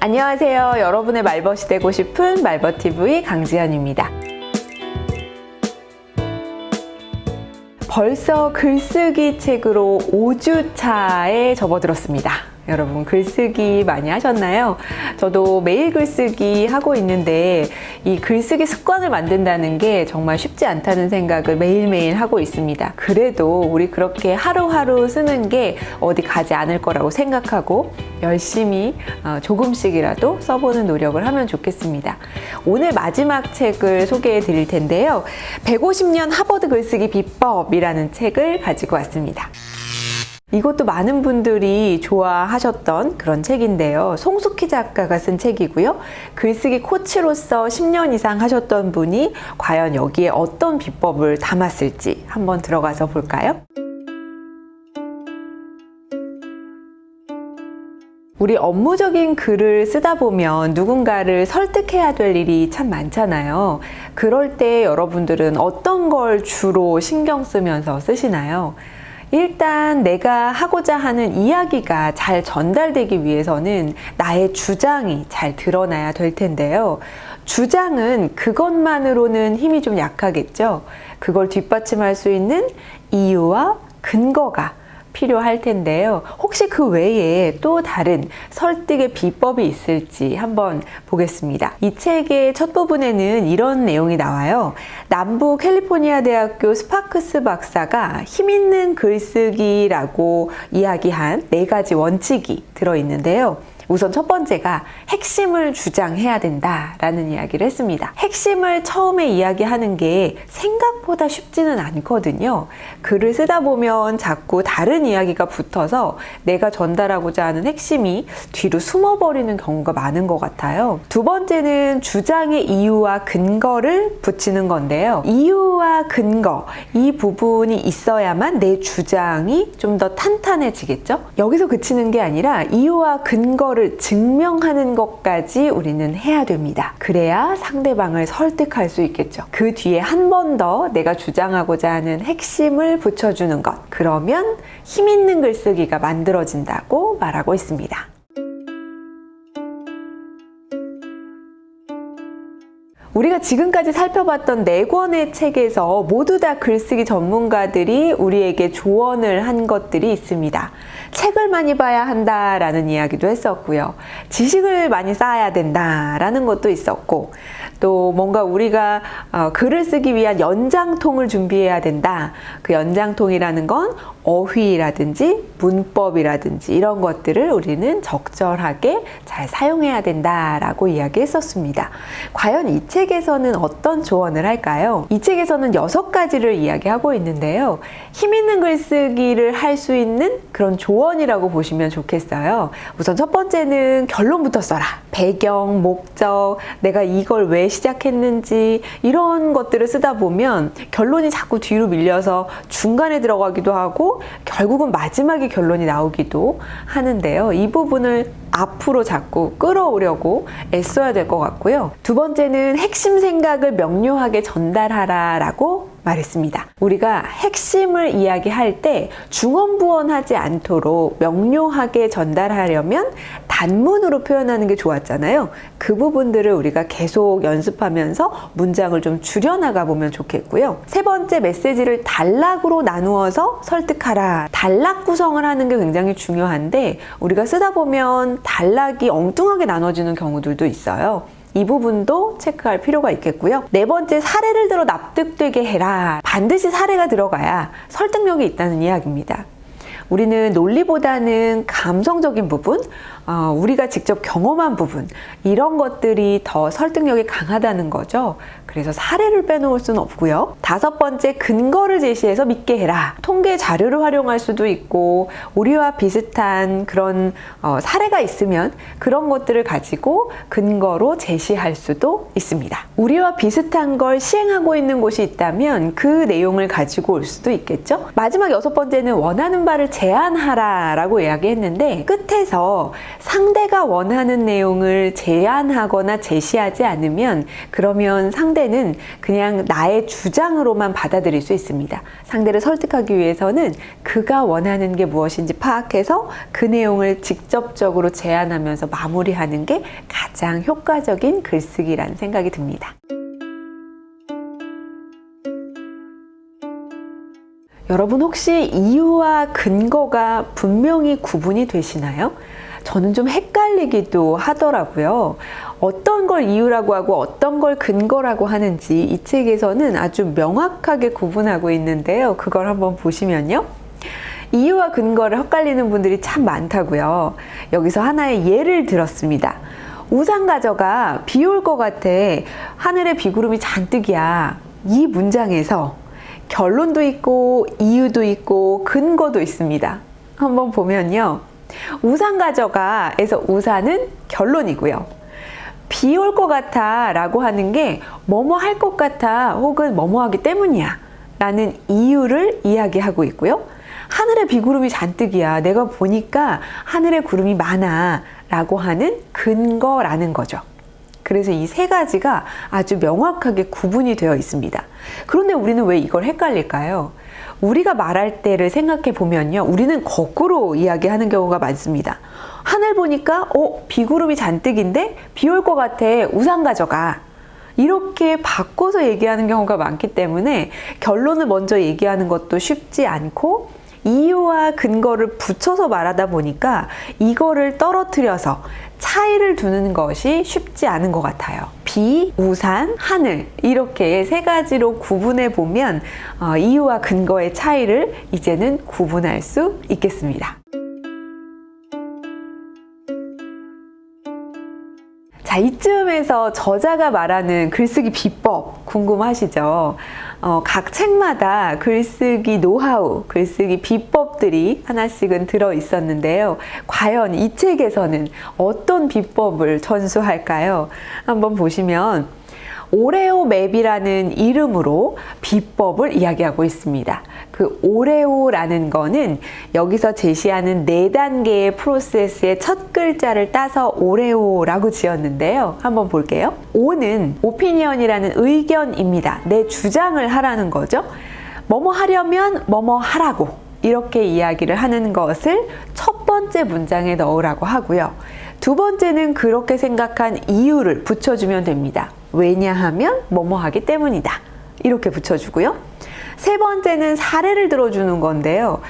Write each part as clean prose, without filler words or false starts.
안녕하세요. 여러분의 말벗이 되고 싶은 말벗TV 강지연입니다. 벌써 글쓰기 책으로 5주차에 접어들었습니다. 여러분 글쓰기 많이 하셨나요? 저도 매일 글쓰기 하고 있는데 이 글쓰기 습관을 만든다는 게 정말 쉽지 않다는 생각을 매일매일 하고 있습니다. 그래도 우리 그렇게 하루하루 쓰는 게 어디 가지 않을 거라고 생각하고 열심히 조금씩이라도 써보는 노력을 하면 좋겠습니다. 오늘 마지막 책을 소개해 드릴 텐데요. 150년 하버드 글쓰기 비법이라는 책을 가지고 왔습니다. 이것도 많은 분들이 좋아하셨던 그런 책인데요. 송숙희 작가가 쓴 책이고요. 글쓰기 코치로서 10년 이상 하셨던 분이 과연 여기에 어떤 비법을 담았을지 한번 들어가서 볼까요? 우리 업무적인 글을 쓰다 보면 누군가를 설득해야 될 일이 참 많잖아요. 그럴 때 여러분들은 어떤 걸 주로 신경 쓰면서 쓰시나요? 일단 내가 하고자 하는 이야기가 잘 전달되기 위해서는 나의 주장이 잘 드러나야 될 텐데요. 주장은 그것만으로는 힘이 좀 약하겠죠. 그걸 뒷받침할 수 있는 이유와 근거가 필요할 텐데요. 혹시 그 외에 또 다른 설득의 비법이 있을지 한번 보겠습니다. 이 책의 첫 부분에는 이런 내용이 나와요. 남부 캘리포니아 대학교 스파크스 박사가 힘있는 글쓰기라고 이야기한 4가지 원칙이 들어있는데요. 우선 첫 번째가 핵심을 주장해야 된다라는 이야기를 했습니다. 핵심을 처음에 이야기하는 게 생각보다 쉽지는 않거든요. 글을 쓰다 보면 자꾸 다른 이야기가 붙어서 내가 전달하고자 하는 핵심이 뒤로 숨어버리는 경우가 많은 것 같아요. 두 번째는 주장의 이유와 근거를 붙이는 건데요. 이유와 근거, 이 부분이 있어야만 내 주장이 좀 더 탄탄해지겠죠? 여기서 그치는 게 아니라 이유와 근거를 증명하는 것까지 우리는 해야 됩니다. 그래야 상대방을 설득할 수 있겠죠. 그 뒤에 한 번 더 내가 주장하고자 하는 핵심을 붙여주는 것. 그러면 힘 있는 글쓰기가 만들어진다고 말하고 있습니다. 우리가 지금까지 살펴봤던 4권의 책에서 모두 다 글쓰기 전문가들이 우리에게 조언을 한 것들이 있습니다. 책을 많이 봐야 한다라는 이야기도 했었고요. 지식을 많이 쌓아야 된다라는 것도 있었고, 또 뭔가 우리가 글을 쓰기 위한 연장통을 준비해야 된다. 그 연장통이라는 건 어휘라든지 문법이라든지 이런 것들을 우리는 적절하게 잘 사용해야 된다라고 이야기했었습니다. 과연 이 책에서는 어떤 조언을 할까요? 이 책에서는 6가지를 이야기하고 있는데요. 힘 있는 글쓰기를 할 수 있는 그런 조언이라고 보시면 좋겠어요. 우선 첫 번째는 결론부터 써라. 배경, 목적, 내가 이걸 왜 시작했는지 이런 것들을 쓰다 보면 결론이 자꾸 뒤로 밀려서 중간에 들어가기도 하고 결국은 마지막에 결론이 나오기도 하는데요. 이 부분을 앞으로 자꾸 끌어오려고 애써야 될 것 같고요. 두 번째는 핵심 생각을 명료하게 전달하라 라고 말했습니다. 우리가 핵심을 이야기할 때 중언부언하지 않도록 명료하게 전달하려면 단문으로 표현하는 게 좋았잖아요. 그 부분들을 우리가 계속 연습하면서 문장을 좀 줄여나가 보면 좋겠고요. 세 번째, 메시지를 단락으로 나누어서 설득하라. 단락 구성을 하는 게 굉장히 중요한데 우리가 쓰다 보면 단락이 엉뚱하게 나눠지는 경우들도 있어요. 이 부분도 체크할 필요가 있겠고요. 네 번째, 사례를 들어 납득되게 해라. 반드시 사례가 들어가야 설득력이 있다는 이야기입니다. 우리는 논리보다는 감성적인 부분, 우리가 직접 경험한 부분, 이런 것들이 더 설득력이 강하다는 거죠. 그래서 사례를 빼놓을 수는 없고요. 다섯 번째, 근거를 제시해서 믿게 해라. 통계 자료를 활용할 수도 있고 우리와 비슷한 그런 사례가 있으면 그런 것들을 가지고 근거로 제시할 수도 있습니다. 우리와 비슷한 걸 시행하고 있는 곳이 있다면 그 내용을 가지고 올 수도 있겠죠. 마지막 6번째는 원하는 바를 제안하라 라고 이야기했는데 끝에서 상대가 원하는 내용을 제안하거나 제시하지 않으면 그러면 상대는 그냥 나의 주장으로만 받아들일 수 있습니다. 상대를 설득하기 위해서는 그가 원하는 게 무엇인지 파악해서 그 내용을 직접적으로 제안하면서 마무리하는 게 가장 효과적인 글쓰기라는 생각이 듭니다. 여러분 혹시 이유와 근거가 분명히 구분이 되시나요? 저는 좀 헷갈리기도 하더라고요. 어떤 걸 이유라고 하고 어떤 걸 근거라고 하는지 이 책에서는 아주 명확하게 구분하고 있는데요. 그걸 한번 보시면요. 이유와 근거를 헷갈리는 분들이 참 많다고요. 여기서 하나의 예를 들었습니다. 우산 가져가, 비 올 것 같아. 하늘에 비구름이 잔뜩이야. 이 문장에서 결론도 있고 이유도 있고 근거도 있습니다. 한번 보면요. 우산 가져가 에서 우산은 결론이고요. 비 올 것 같아 라고 하는 게 뭐뭐 할 것 같아 혹은 뭐뭐 하기 때문이야 라는 이유를 이야기하고 있고요. 하늘에 비구름이 잔뜩이야. 내가 보니까 하늘에 구름이 많아 라고 하는 근거라는 거죠. 그래서 이 세 가지가 아주 명확하게 구분이 되어 있습니다. 그런데 우리는 왜 이걸 헷갈릴까요? 우리가 말할 때를 생각해 보면요. 우리는 거꾸로 이야기하는 경우가 많습니다. 하늘 보니까 비구름이 잔뜩인데 비 올 것 같아. 우산 가져가. 이렇게 바꿔서 얘기하는 경우가 많기 때문에 결론을 먼저 얘기하는 것도 쉽지 않고 이유와 근거를 붙여서 말하다 보니까 이거를 떨어뜨려서 차이를 두는 것이 쉽지 않은 것 같아요. 비, 우산, 하늘 이렇게 세 가지로 구분해 보면 이유와 근거의 차이를 이제는 구분할 수 있겠습니다. 자, 이쯤에서 저자가 말하는 글쓰기 비법 궁금하시죠? 각 책마다 글쓰기 노하우, 글쓰기 비법들이 하나씩은 들어 있었는데요. 과연 이 책에서는 어떤 비법을 전수할까요? 한번 보시면 오레오 맵이라는 이름으로 비법을 이야기하고 있습니다. 그 오레오라는 거는 여기서 제시하는 4단계의 프로세스의 첫 글자를 따서 오레오라고 지었는데요. 한번 볼게요. O는 오피니언이라는 의견입니다. 내 주장을 하라는 거죠. 뭐뭐 하려면 뭐뭐 하라고 이렇게 이야기를 하는 것을 첫 번째 문장에 넣으라고 하고요. 두 번째는 그렇게 생각한 이유를 붙여주면 됩니다. 왜냐하면 뭐뭐 하기 때문이다. 이렇게 붙여주고요. 세 번째는 사례를 들어주는 건데요.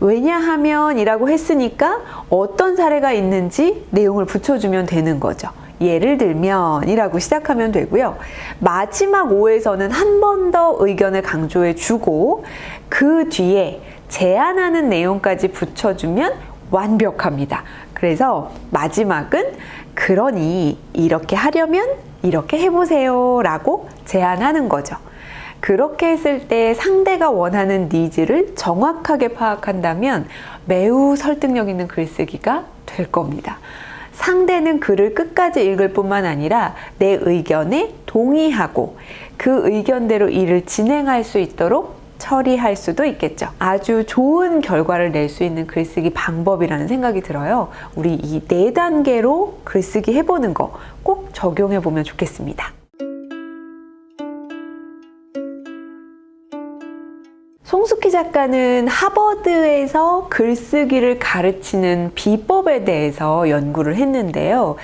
왜냐하면 이라고 했으니까 어떤 사례가 있는지 내용을 붙여주면 되는 거죠. 예를 들면 이라고 시작하면 되고요. 마지막 5에서는 한 번 더 의견을 강조해 주고 그 뒤에 제안하는 내용까지 붙여주면 완벽합니다. 그래서 마지막은 그러니 이렇게 하려면 이렇게 해보세요 라고 제안하는 거죠. 그렇게 했을 때 상대가 원하는 니즈를 정확하게 파악한다면 매우 설득력 있는 글쓰기가 될 겁니다. 상대는 글을 끝까지 읽을 뿐만 아니라 내 의견에 동의하고 그 의견대로 일을 진행할 수 있도록 처리할 수도 있겠죠. 아주 좋은 결과를 낼 수 있는 글쓰기 방법이라는 생각이 들어요. 우리 이 4단계로 글쓰기 해보는 거 꼭 적용해 보면 좋겠습니다. 송숙희 작가는 하버드에서 글쓰기를 가르치는 비법에 대해서 연구를 했는데요.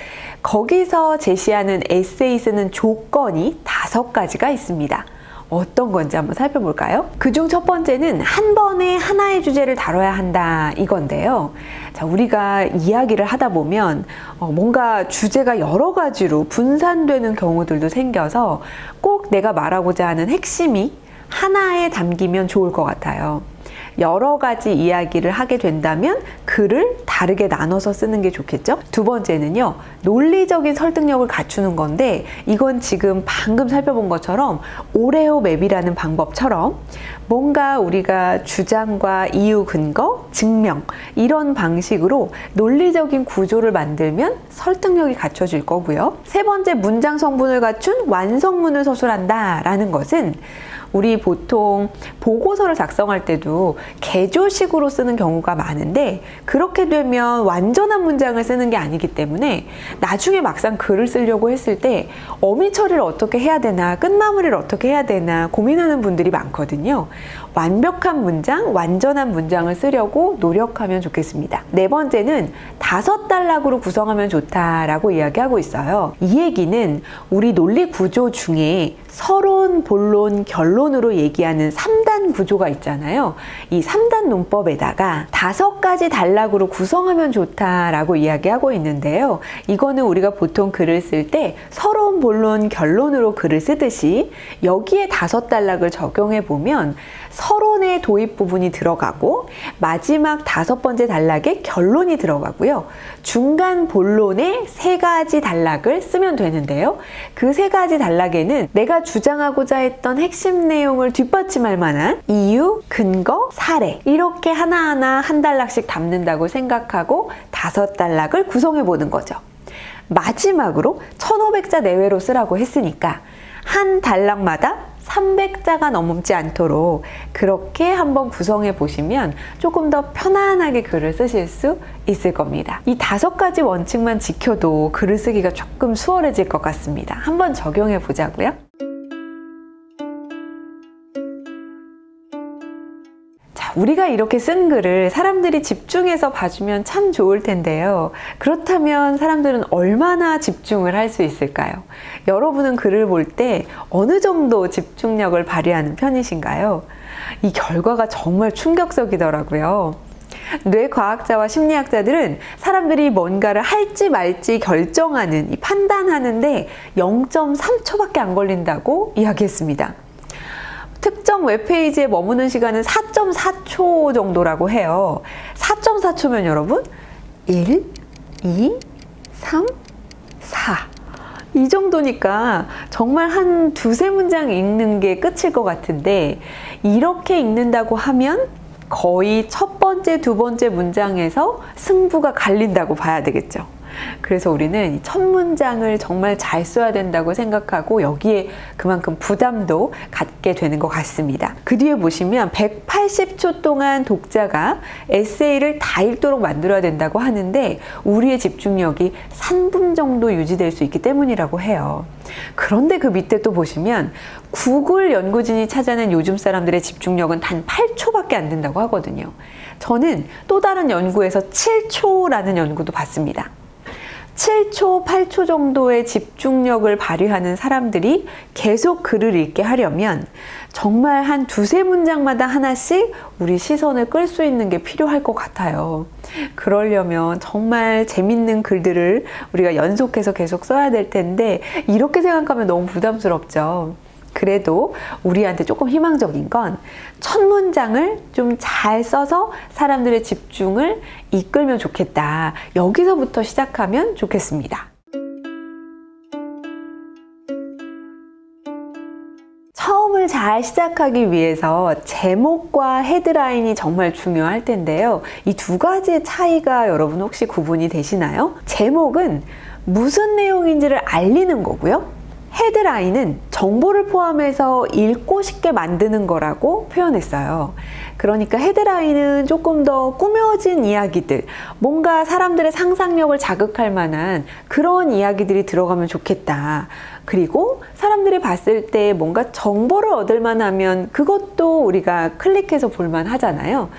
거기서 제시하는 에세이 쓰는 조건이 5가지가 있습니다. 어떤 건지 한번 살펴볼까요? 그중 첫 번째는 한 번에 하나의 주제를 다뤄야 한다 이건데요. 자, 우리가 이야기를 하다 보면 뭔가 주제가 여러 가지로 분산되는 경우들도 생겨서 꼭 내가 말하고자 하는 핵심이 하나에 담기면 좋을 것 같아요. 여러 가지 이야기를 하게 된다면 글을 다르게 나눠서 쓰는 게 좋겠죠? 두 번째는요, 논리적인 설득력을 갖추는 건데 이건 지금 방금 살펴본 것처럼 오레오 맵이라는 방법처럼 뭔가 우리가 주장과 이유, 근거, 증명 이런 방식으로 논리적인 구조를 만들면 설득력이 갖춰질 거고요. 세 번째, 문장 성분을 갖춘 완성문을 서술한다 라는 것은 우리 보통 보고서를 작성할 때도 개조식으로 쓰는 경우가 많은데 그렇게 되면 완전한 문장을 쓰는 게 아니기 때문에 나중에 막상 글을 쓰려고 했을 때 어미 처리를 어떻게 해야 되나 끝마무리를 어떻게 해야 되나 고민하는 분들이 많거든요. 완벽한 문장, 완전한 문장을 쓰려고 노력하면 좋겠습니다. 네 번째는 5단락으로 구성하면 좋다라고 이야기하고 있어요. 이 얘기는 우리 논리 구조 중에 서론, 본론, 결론으로 얘기하는 3단 구조가 있잖아요. 이 3단 논법에다가 5가지 단락으로 구성하면 좋다라고 이야기하고 있는데요. 이거는 우리가 보통 글을 쓸 때 서론, 본론, 결론으로 글을 쓰듯이 여기에 5단락을 적용해 보면 서론의 도입 부분이 들어가고 마지막 5번째 단락에 결론이 들어가고요. 중간 본론에 3가지 단락을 쓰면 되는데요. 그 3가지 단락에는 내가 주장하고자 했던 핵심 내용을 뒷받침할 만한 이유, 근거, 사례 이렇게 하나하나 한 단락씩 담는다고 생각하고 5단락을 구성해 보는 거죠. 마지막으로 1500자 내외로 쓰라고 했으니까 한 단락마다 300자가 넘지 않도록 그렇게 한번 구성해 보시면 조금 더 편안하게 글을 쓰실 수 있을 겁니다. 이 5가지 원칙만 지켜도 글을 쓰기가 조금 수월해질 것 같습니다. 한번 적용해 보자고요. 우리가 이렇게 쓴 글을 사람들이 집중해서 봐주면 참 좋을 텐데요. 그렇다면 사람들은 얼마나 집중을 할 수 있을까요? 여러분은 글을 볼 때 어느 정도 집중력을 발휘하는 편이신가요? 이 결과가 정말 충격적이더라고요. 뇌과학자와 심리학자들은 사람들이 뭔가를 할지 말지 결정하는, 판단하는데 0.3초밖에 안 걸린다고 이야기했습니다. 특정 웹페이지에 머무는 시간은 4.4초 정도라고 해요. 4.4초면 여러분 1, 2, 3, 4 이 정도니까 정말 한 2-3문장 읽는 게 끝일 것 같은데 이렇게 읽는다고 하면 거의 첫 번째, 두 번째 문장에서 승부가 갈린다고 봐야 되겠죠. 그래서 우리는 첫 문장을 정말 잘 써야 된다고 생각하고 여기에 그만큼 부담도 갖게 되는 것 같습니다. 그 뒤에 보시면 180초 동안 독자가 에세이를 다 읽도록 만들어야 된다고 하는데 우리의 집중력이 3분 정도 유지될 수 있기 때문이라고 해요. 그런데 그 밑에 또 보시면 구글 연구진이 찾아낸 요즘 사람들의 집중력은 단 8초밖에 안 된다고 하거든요. 저는 또 다른 연구에서 7초라는 연구도 봤습니다. 7초, 8초 정도의 집중력을 발휘하는 사람들이 계속 글을 읽게 하려면 정말 한 2-3문장마다 하나씩 우리 시선을 끌 수 있는 게 필요할 것 같아요. 그러려면 정말 재밌는 글들을 우리가 연속해서 계속 써야 될 텐데 이렇게 생각하면 너무 부담스럽죠. 그래도 우리한테 조금 희망적인 건 첫 문장을 좀 잘 써서 사람들의 집중을 이끌면 좋겠다. 여기서부터 시작하면 좋겠습니다. 처음을 잘 시작하기 위해서 제목과 헤드라인이 정말 중요할 텐데요. 이 2가지의 차이가 여러분 혹시 구분이 되시나요? 제목은 무슨 내용인지를 알리는 거고요. 헤드라인은 정보를 포함해서 읽고 싶게 만드는 거라고 표현했어요. 그러니까 헤드라인은 조금 더 꾸며진 이야기들, 뭔가 사람들의 상상력을 자극할 만한 그런 이야기들이 들어가면 좋겠다. 그리고 사람들이 봤을 때 뭔가 정보를 얻을 만하면 그것도 우리가 클릭해서 볼만 하잖아요.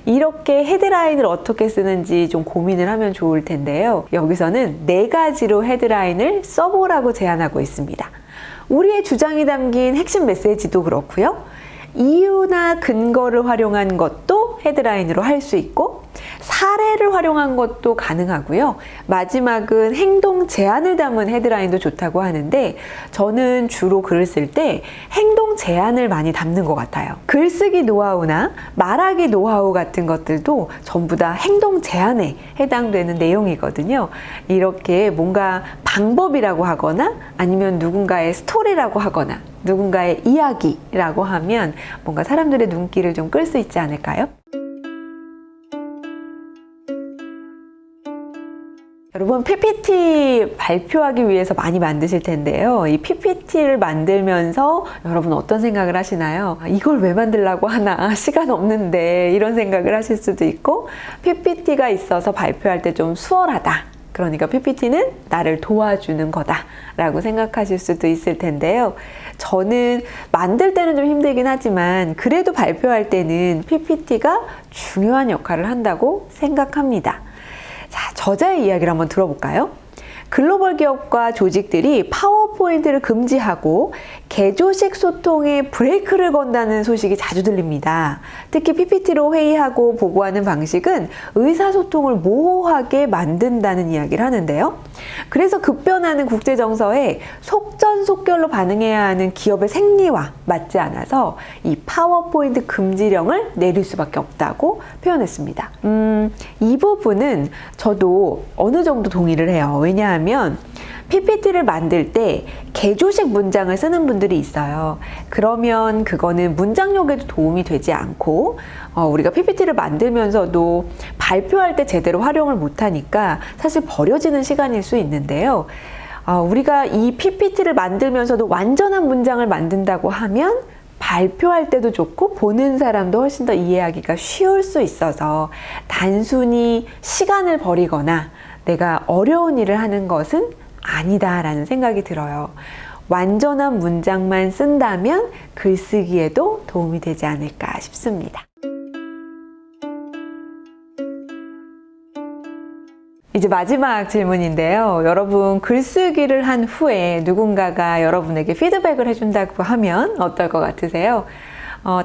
이렇게 헤드라인을 어떻게 쓰는지 좀 고민을 하면 좋을 텐데요. 여기서는 4가지로 헤드라인을 써보라고 제안하고 있습니다. 우리의 주장이 담긴 핵심 메시지도 그렇고요. 이유나 근거를 활용한 것도 헤드라인으로 할 수 있고 사례를 활용한 것도 가능하고요. 마지막은 행동 제안을 담은 헤드라인도 좋다고 하는데 저는 주로 글을 쓸 때 행동 제안을 많이 담는 것 같아요. 글쓰기 노하우나 말하기 노하우 같은 것들도 전부 다 행동 제안에 해당되는 내용이거든요. 이렇게 뭔가 방법이라고 하거나 아니면 누군가의 스토리라고 하거나 누군가의 이야기라고 하면 뭔가 사람들의 눈길을 좀 끌 수 있지 않을까요? 여러분 PPT 발표하기 위해서 많이 만드실 텐데요. 이 PPT를 만들면서 여러분 어떤 생각을 하시나요? 이걸 왜 만들려고 하나? 시간 없는데 이런 생각을 하실 수도 있고 PPT가 있어서 발표할 때 좀 수월하다. 그러니까 PPT는 나를 도와주는 거다 라고 생각하실 수도 있을 텐데요. 저는 만들 때는 좀 힘들긴 하지만 그래도 발표할 때는 PPT가 중요한 역할을 한다고 생각합니다. 자, 저자의 이야기를 한번 들어볼까요? 글로벌 기업과 조직들이 파워포인트를 금지하고 개조식 소통에 브레이크를 건다는 소식이 자주 들립니다. 특히 PPT로 회의하고 보고하는 방식은 의사소통을 모호하게 만든다는 이야기를 하는데요. 그래서 급변하는 국제정서에 속전속결로 반응해야 하는 기업의 생리와 맞지 않아서 이 파워포인트 금지령을 내릴 수밖에 없다고 표현했습니다. 이 부분은 저도 어느 정도 동의를 해요. 왜냐하면 PPT를 만들 때 개조식 문장을 쓰는 분들이 있어요. 그러면 그거는 문장력에도 도움이 되지 않고 우리가 PPT를 만들면서도 발표할 때 제대로 활용을 못하니까 사실 버려지는 시간일 수 있는데요. 우리가 이 PPT를 만들면서도 완전한 문장을 만든다고 하면 발표할 때도 좋고 보는 사람도 훨씬 더 이해하기가 쉬울 수 있어서 단순히 시간을 버리거나 내가 어려운 일을 하는 것은 아니다라는 생각이 들어요. 완전한 문장만 쓴다면 글쓰기에도 도움이 되지 않을까 싶습니다. 이제 마지막 질문인데요. 여러분 글쓰기를 한 후에 누군가가 여러분에게 피드백을 해준다고 하면 어떨 것 같으세요?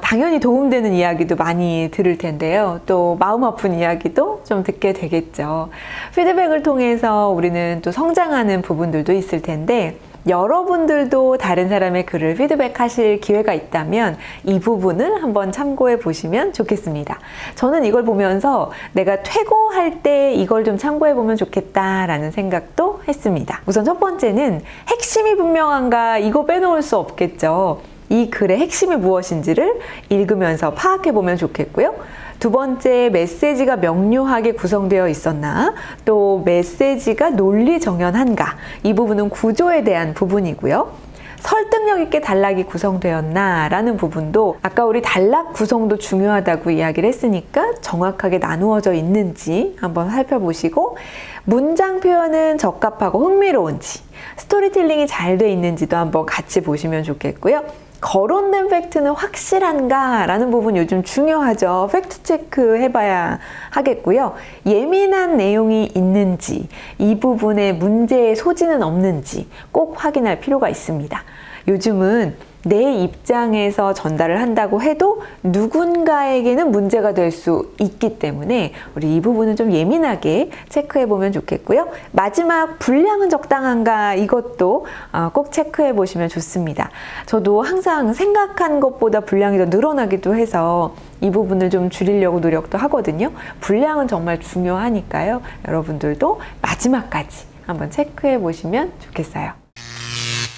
당연히 도움되는 이야기도 많이 들을 텐데요. 또 마음 아픈 이야기도 좀 듣게 되겠죠. 피드백을 통해서 우리는 또 성장하는 부분들도 있을 텐데 여러분들도 다른 사람의 글을 피드백하실 기회가 있다면 이 부분을 한번 참고해 보시면 좋겠습니다. 저는 이걸 보면서 내가 퇴고할 때 이걸 좀 참고해 보면 좋겠다라는 생각도 했습니다. 우선 첫 번째는 핵심이 분명한가 이거 빼놓을 수 없겠죠. 이 글의 핵심이 무엇인지를 읽으면서 파악해 보면 좋겠고요. 두 번째, 메시지가 명료하게 구성되어 있었나, 또 메시지가 논리 정연한가, 이 부분은 구조에 대한 부분이고요. 설득력 있게 단락이 구성되었나 라는 부분도 아까 우리 단락 구성도 중요하다고 이야기를 했으니까 정확하게 나누어져 있는지 한번 살펴보시고 문장 표현은 적합하고 흥미로운지 스토리텔링이 잘 돼 있는지도 한번 같이 보시면 좋겠고요. 거론된 팩트는 확실한가? 라는 부분 요즘 중요하죠. 팩트 체크 해봐야 하겠고요. 예민한 내용이 있는지, 이 부분에 문제의 소지는 없는지 꼭 확인할 필요가 있습니다. 요즘은 내 입장에서 전달을 한다고 해도 누군가에게는 문제가 될 수 있기 때문에 우리 이 부분은 좀 예민하게 체크해 보면 좋겠고요. 마지막 분량은 적당한가 이것도 꼭 체크해 보시면 좋습니다. 저도 항상 생각한 것보다 분량이 더 늘어나기도 해서 이 부분을 좀 줄이려고 노력도 하거든요. 분량은 정말 중요하니까요. 여러분들도 마지막까지 한번 체크해 보시면 좋겠어요.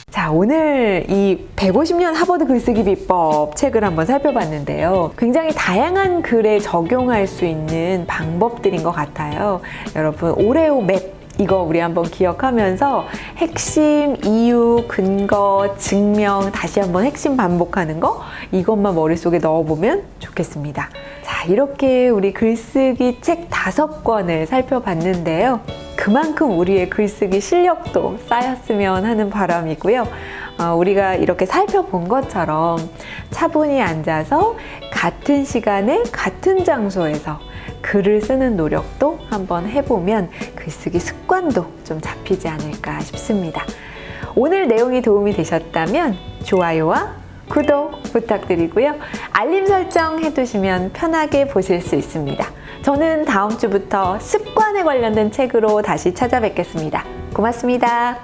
자, 오늘 이 150년 하버드 글쓰기 비법 책을 한번 살펴봤는데요. 굉장히 다양한 글에 적용할 수 있는 방법들인 것 같아요. 여러분, 오레오 맵 이거 우리 한번 기억하면서 핵심, 이유, 근거, 증명 다시 한번 핵심 반복하는 거 이것만 머릿속에 넣어보면 좋겠습니다. 자, 이렇게 우리 글쓰기 책 5권을 살펴봤는데요. 그만큼 우리의 글쓰기 실력도 쌓였으면 하는 바람이고요. 우리가 이렇게 살펴본 것처럼 차분히 앉아서 같은 시간에 같은 장소에서 글을 쓰는 노력도 한번 해보면 글쓰기 습관도 좀 잡히지 않을까 싶습니다. 오늘 내용이 도움이 되셨다면 좋아요와 구독 부탁드리고요. 알림 설정 해두시면 편하게 보실 수 있습니다. 저는 다음 주부터 습관에 관련된 책으로 다시 찾아뵙겠습니다. 고맙습니다.